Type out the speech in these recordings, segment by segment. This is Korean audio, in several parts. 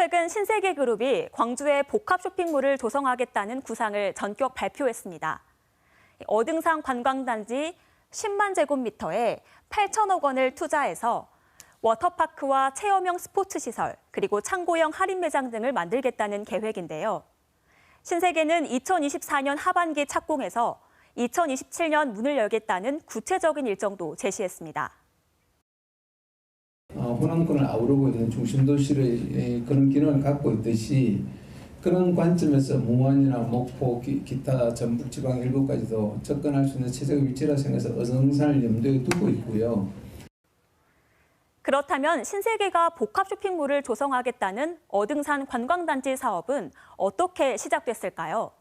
최근 신세계그룹이 광주에 복합 쇼핑몰을 조성하겠다는 구상을 전격 발표했습니다. 어등산 관광단지 10만 제곱미터에 8천억 원을 투자해서 워터파크와 체험형 스포츠시설, 그리고 창고형 할인 매장 등을 만들겠다는 계획인데요. 신세계는 2024년 하반기 착공해서 2027년 문을 열겠다는 구체적인 일정도 제시했습니다. 호남권을 아우르고 있는 중심도시의 그런 기능을 갖고 있듯이 그런 관점에서 무안이나 목포, 기타 전북 지방 일부까지도 접근할 수 있는 최적의 위치라 생각해서 어등산을 염두에 두고 있고요. 그렇다면 신세계가 복합 쇼핑몰을 조성하겠다는 어등산 관광단지 사업은 어떻게 시작됐을까요?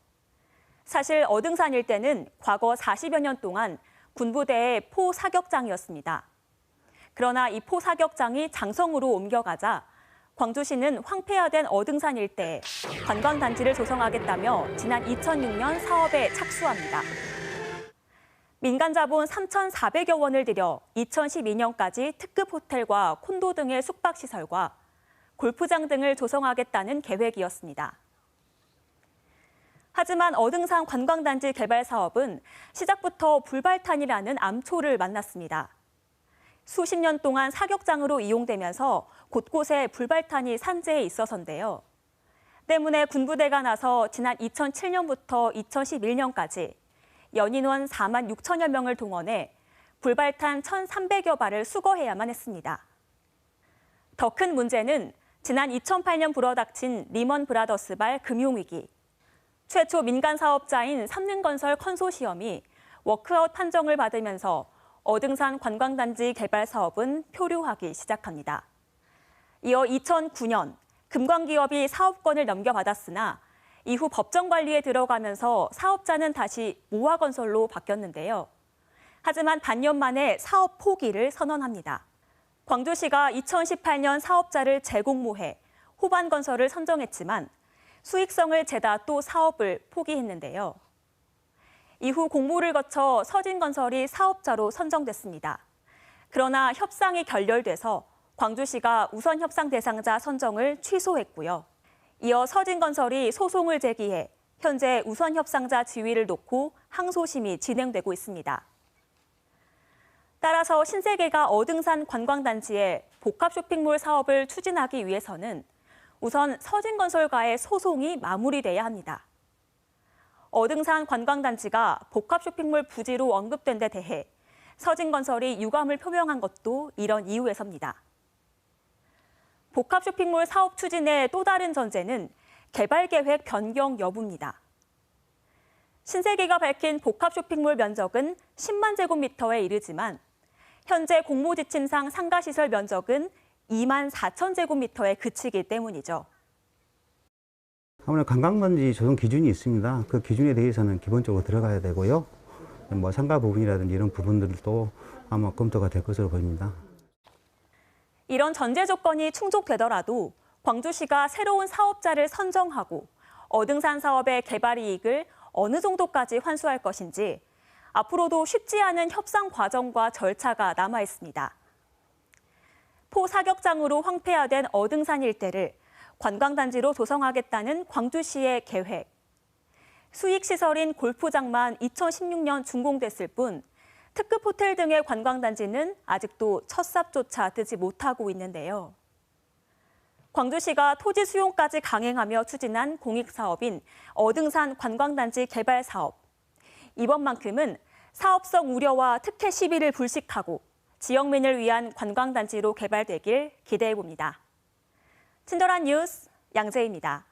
사실 어등산 일대는 과거 40여 년 동안 군부대의 포 사격장이었습니다. 그러나 이 포 사격장이 장성으로 옮겨가자 광주시는 황폐화된 어등산 일대에 관광단지를 조성하겠다며 지난 2006년 사업에 착수합니다. 민간 자본 3,400여 원을 들여 2012년까지 특급 호텔과 콘도 등의 숙박시설과 골프장 등을 조성하겠다는 계획이었습니다. 하지만 어등산 관광단지 개발 사업은 시작부터 불발탄이라는 암초를 만났습니다. 수십 년 동안 사격장으로 이용되면서 곳곳에 불발탄이 산재해 있어서인데요. 때문에 군부대가 나서 지난 2007년부터 2011년까지 연인원 4만 6천여 명을 동원해 불발탄 1,300여 발을 수거해야만 했습니다. 더 큰 문제는 지난 2008년 불어닥친 리먼 브라더스발 금융위기. 최초 민간 사업자인 삼능건설 컨소시엄이 워크아웃 판정을 받으면서 어등산 관광단지 개발 사업은 표류하기 시작합니다. 이어 2009년 금광기업이 사업권을 넘겨받았으나 이후 법정 관리에 들어가면서 사업자는 다시 모아건설로 바뀌었는데요. 하지만 반년 만에 사업 포기를 선언합니다. 광주시가 2018년 사업자를 재공모해 호반건설을 선정했지만 수익성을 재다 또 사업을 포기했는데요. 이후 공모를 거쳐 서진건설이 사업자로 선정됐습니다. 그러나 협상이 결렬돼서 광주시가 우선 협상 대상자 선정을 취소했고요. 이어 서진건설이 소송을 제기해 현재 우선 협상자 지위를 놓고 항소심이 진행되고 있습니다. 따라서 신세계가 어등산 관광단지에 복합 쇼핑몰 사업을 추진하기 위해서는 우선 서진건설과의 소송이 마무리돼야 합니다. 어등산 관광단지가 복합 쇼핑몰 부지로 언급된 데 대해 서진건설이 유감을 표명한 것도 이런 이유에서입니다. 복합 쇼핑몰 사업 추진의 또 다른 전제는 개발 계획 변경 여부입니다. 신세계가 밝힌 복합 쇼핑몰 면적은 10만 제곱미터에 이르지만 현재 공모지침상 상가시설 면적은 2만 4천 제곱미터에 그치기 때문이죠. 아무래도 관광단지 조성 기준이 있습니다. 그 기준에 대해서는 기본적으로 들어가야 되고요. 상가 부분이라든지 이런 부분들도 아마 검토가 될 것으로 보입니다. 이런 전제 조건이 충족되더라도 광주시가 새로운 사업자를 선정하고 어등산 사업의 개발 이익을 어느 정도까지 환수할 것인지 앞으로도 쉽지 않은 협상 과정과 절차가 남아 있습니다. 포 사격장으로 황폐화된 어등산 일대를 관광단지로 조성하겠다는 광주시의 계획. 수익시설인 골프장만 2016년 준공됐을 뿐 특급 호텔 등의 관광단지는 아직도 첫 삽조차 뜨지 못하고 있는데요. 광주시가 토지 수용까지 강행하며 추진한 공익사업인 어등산 관광단지 개발 사업. 이번만큼은 사업성 우려와 특혜 시비를 불식하고 지역민을 위한 관광단지로 개발되길 기대해봅니다. 친절한 뉴스 양재희입니다.